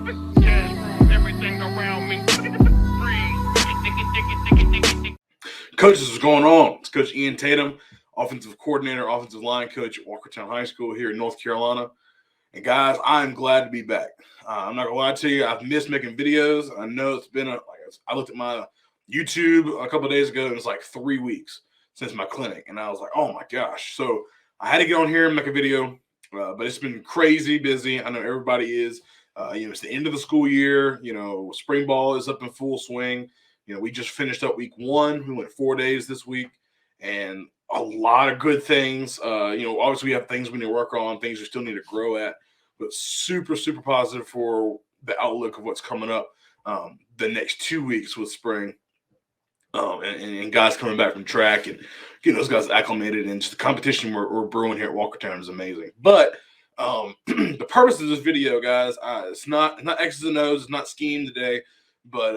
Yeah, everything around me. Coaches, what's going on? It's Coach Ian Tatum, offensive coordinator, offensive line coach at Walkertown High School here in North Carolina. And guys, I'm glad to be back. I'm not gonna lie to you, I've missed making videos. I know it's been I looked at my YouTube a couple of days ago, and it's like 3 weeks since my clinic, and I was like, oh my gosh. So I had to get on here and make a video, but it's been crazy busy. I know everybody is. It's the end of the school year. Spring ball is up in full swing. We just finished up week 1. We went 4 days this week, and a lot of good things. Obviously we have things we need to work on, things we still need to grow at, but super, super positive for the outlook of what's coming up the next 2 weeks with spring. And guys coming back from track and getting those guys acclimated, and just the competition we're brewing here at Walkertown is amazing. But the purpose of this video, guys, it's not X's and O's, it's not scheme today, but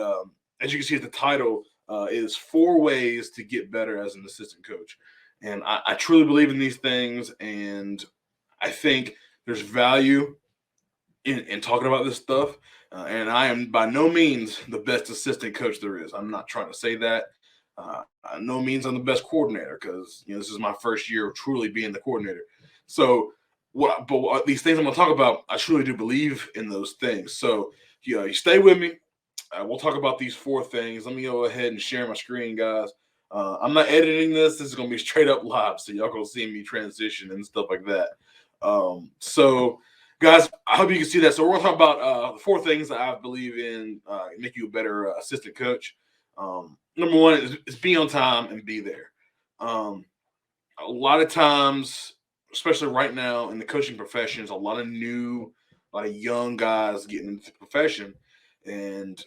as you can see at the title, is 4 ways to get better as an assistant coach. And I truly believe in these things, and I think there's value in talking about this stuff. And I am by no means the best assistant coach there is. I'm not trying to say that. No means I'm the best coordinator, because this is my first year of truly being the coordinator. So but these things I'm going to talk about, I truly do believe in those things. So you stay with me. We'll talk about these 4 things. Let me go ahead and share my screen, guys. I'm not editing this. This is going to be straight up live, so y'all going to see me transition and stuff like that. So, guys, I hope you can see that. So we're going to talk about the 4 things that I believe in make you a better assistant coach. Number 1 is be on time and be there. A lot of times, especially right now in the coaching profession, there's a lot of young guys getting into the profession, and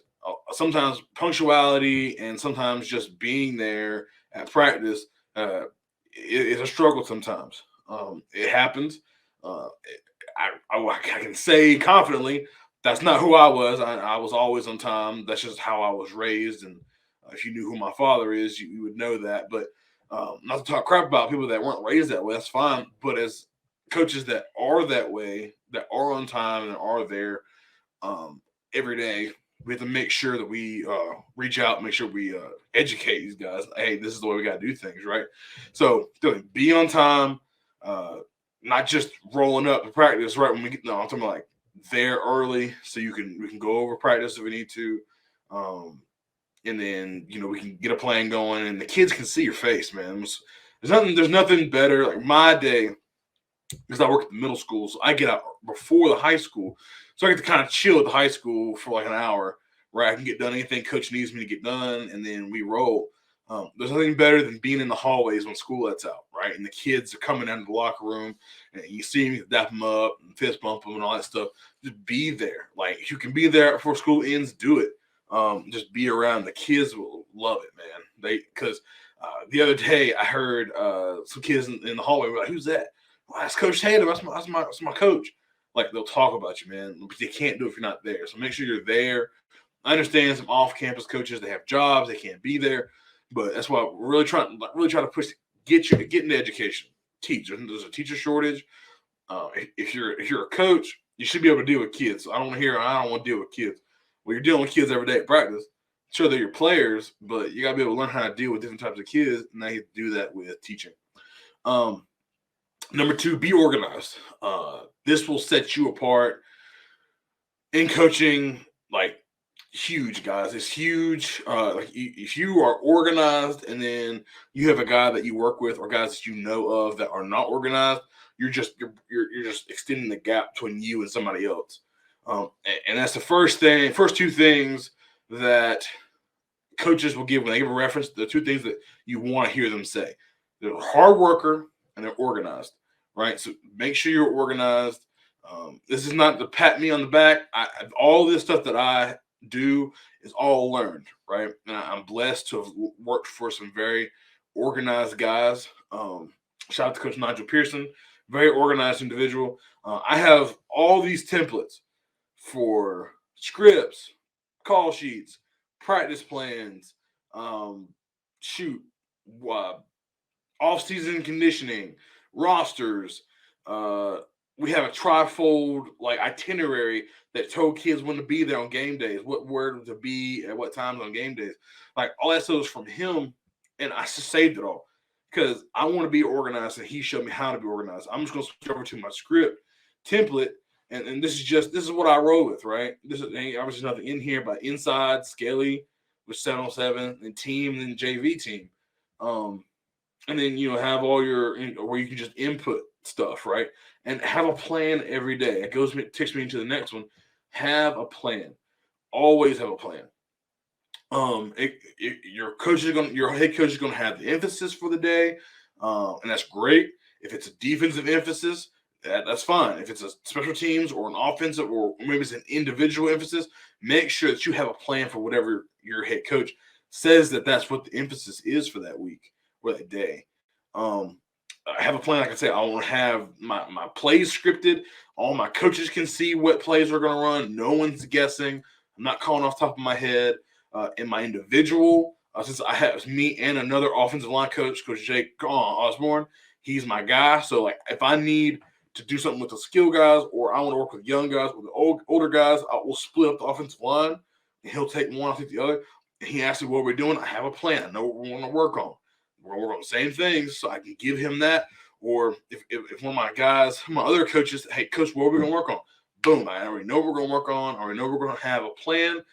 sometimes punctuality and sometimes just being there at practice is a struggle sometimes. It happens. I can say confidently that's not who I was. I was always on time. That's just how I was raised. And if you knew who my father is, you would know that. But not to talk crap about people that weren't raised that way, that's fine. But as coaches that are that way, that are on time and are there every day, we have to make sure that we reach out and make sure we educate these guys. Hey, this is the way we got to do things, right? So be on time, not just rolling up to practice right when we get. No, I'm talking about like there early, so we can go over practice if we need to, and then we can get a plan going, and the kids can see your face, man. There's nothing better. Like my day, because I work at the middle school, so I get out before the high school, so I get to kind of chill at the high school for like an hour, where I can get done anything coach needs me to get done, and then we roll. There's nothing better than being in the hallways when school lets out, right? And the kids are coming out of the locker room, and you see them, dap them up, and fist bump them, and all that stuff. Just be there. Like, if you can be there before school ends, do it. Just be around. The kids will love it, man. Because the other day I heard some kids in the hallway were like, "Who's that?" Well, that's Coach Tatum. That's my coach. Like, they'll talk about you, man, but they can't do it if you're not there. So make sure you're there. I understand some off-campus coaches, they have jobs, they can't be there, but that's why we're really trying to push get into education. Teach. There's a teacher shortage. If you're a coach, you should be able to deal with kids. So I don't want to deal with kids. Well, you're dealing with kids every day at practice. Sure, they're your players, but you gotta be able to learn how to deal with different types of kids, and now you have to do that with teaching. Number 2, be organized. This will set you apart in coaching, like, huge, guys. It's huge. If you are organized, and then you have a guy that you work with or guys that you know of that are not organized, you're just extending the gap between you and somebody else. And that's the first 2 things that coaches will give when they give a reference. The 2 things that you want to hear them say: they're a hard worker and they're organized. Right? So make sure you're organized. This is not to pat me on the back. All this stuff that I do is all learned, right? And I'm blessed to have worked for some very organized guys. Shout out to Coach Nigel Pearson, very organized individual. I have all these templates for scripts, call sheets, practice plans, shoot, off-season conditioning, rosters, we have a trifold like itinerary that told kids when to be there on game days, where to be at what times on game days. Like all that stuff is from him, and I just saved it all because I want to be organized, and he showed me how to be organized. I'm just gonna switch over to my script template, and this is what I roll with, right? This is obviously nothing in here, but inside Skelly with 7-on-7 and team and then JV team. And then have all your where you can just input stuff, right? And have a plan every day. Takes me into the next one. Have a plan. Always have a plan. Your head coach is gonna have the emphasis for the day, and that's great. If it's a defensive emphasis, that's fine. If it's a special teams or an offensive or maybe it's an individual emphasis, make sure that you have a plan for whatever your head coach says that's what the emphasis is for that week or that day. I have a plan. Like I say, I want to have my plays scripted. All my coaches can see what plays we're going to run. No one's guessing. I'm not calling off the top of my head. In my individual, since I have me and another offensive line coach, Coach Jake Osborne, he's my guy. So like, if I need to do something with the skill guys, or I want to work with young guys, with the older guys, I will split up the offensive line, and he'll take one, I'll take the other. And he asks me what we're doing. I have a plan. I know what we want to work on. We're going to work on the same things, so I can give him that. Or if one of my guys, my other coaches, hey, coach, what are we going to work on? Boom, I already know what we're going to work on. I already know we're going to have a plan.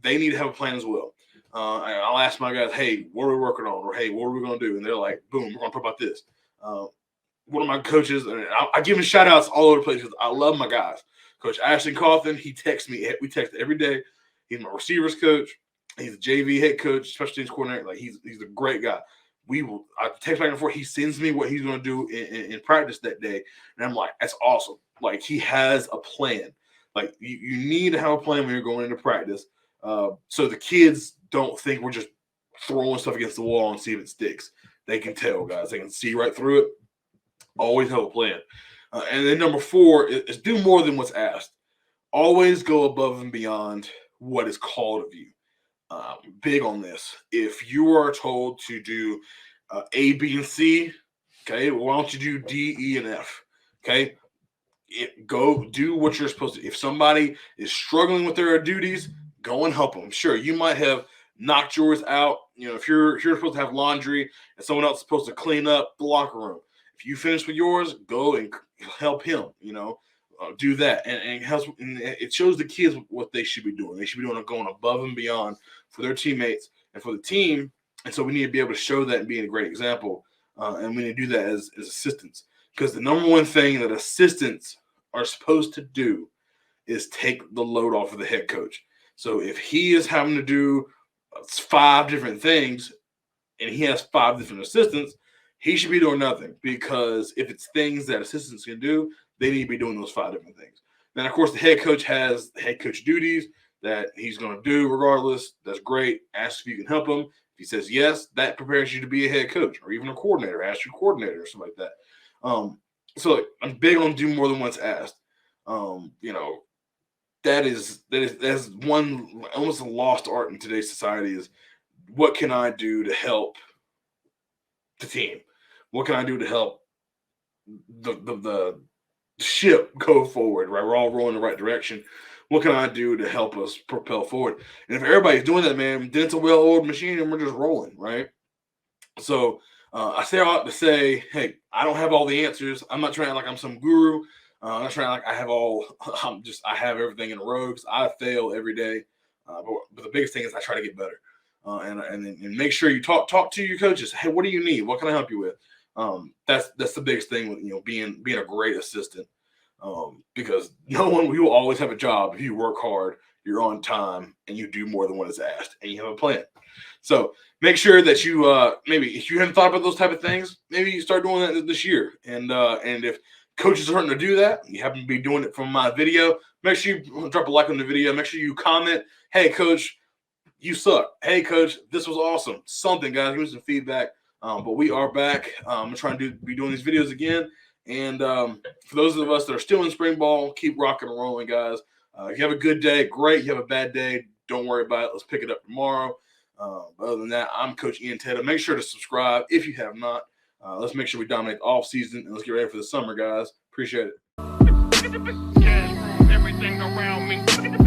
They need to have a plan as well. I'll ask my guys, hey, what are we working on? Or, hey, what are we going to do? And they're like, boom, we're going to talk about this. One of my coaches, and I give him shout-outs all over the place because I love my guys. Coach Ashton Coughlin, he texts me. We text every day. He's my receivers coach. He's a JV head coach, special teams coordinator. Like, he's a great guy. I text back and forth. He sends me what he's going to do in practice that day. And I'm like, that's awesome. Like, he has a plan. Like, you need to have a plan when you're going into practice. So the kids don't think we're just throwing stuff against the wall and see if it sticks. They can tell, guys. They can see right through it. Always have a plan. And then number 4 is do more than what's asked. Always go above and beyond what is called of you. Big on this. If you are told to do A, B, and C, okay, why don't you do D, E, and F? Okay, go do what you're supposed to. If somebody is struggling with their duties, go and help them. Sure, you might have knocked yours out. If you're supposed to have laundry and someone else is supposed to clean up the locker room, if you finish with yours, go and help him. Do that, and it shows the kids what they should be doing. They should be going above and beyond for their teammates and for the team. And so we need to be able to show that and be a great example. And we need to do that as assistants, because the number one thing that assistants are supposed to do is take the load off of the head coach. So if he is having to do 5 different things and he has 5 different assistants, he should be doing nothing, because if it's things that assistants can do, they need to be doing those 5 different things. Then, of course, the head coach has head coach duties that he's going to do regardless. That's great. Ask if you can help him. If he says yes, that prepares you to be a head coach or even a coordinator. Ask your coordinator or something like that. So I'm big on do more than what's asked. That's one almost a lost art in today's society is, what can I do to help the team? What can I do to help the ship go forward, right? We're all rowing in the right direction. What can I do to help us propel forward? And if everybody's doing that, man, then it's a well-oiled machine and we're just rolling, right? So I say all that to say, hey, I don't have all the answers. I'm not trying like I'm some guru. I'm not trying like I have I have everything in a row, because I fail every day. But the biggest thing is I try to get better. And make sure you talk to your coaches. Hey, what do you need? What can I help you with? That's the biggest thing with being a great assistant. Because we will always have a job if you work hard, you're on time, and you do more than what is asked, and you have a plan. So make sure that you maybe if you haven't thought about those type of things, maybe you start doing that this year. And if coaches are starting to do that, you happen to be doing it from my video, make sure you drop a like on the video. Make sure you comment, hey, coach, you suck. Hey, coach, this was awesome. Something, guys. Give me some feedback. But we are back. I'm trying to be doing these videos again. And for those of us that are still in spring ball, keep rocking and rolling, guys. If you have a good day, great. If you have a bad day, don't worry about it. Let's pick it up tomorrow. Other than that, I'm Coach Ian Tatum. Make sure to subscribe if you have not. Let's make sure we dominate the off season, and let's get ready for the summer, guys. Appreciate it. Yeah, everything around me.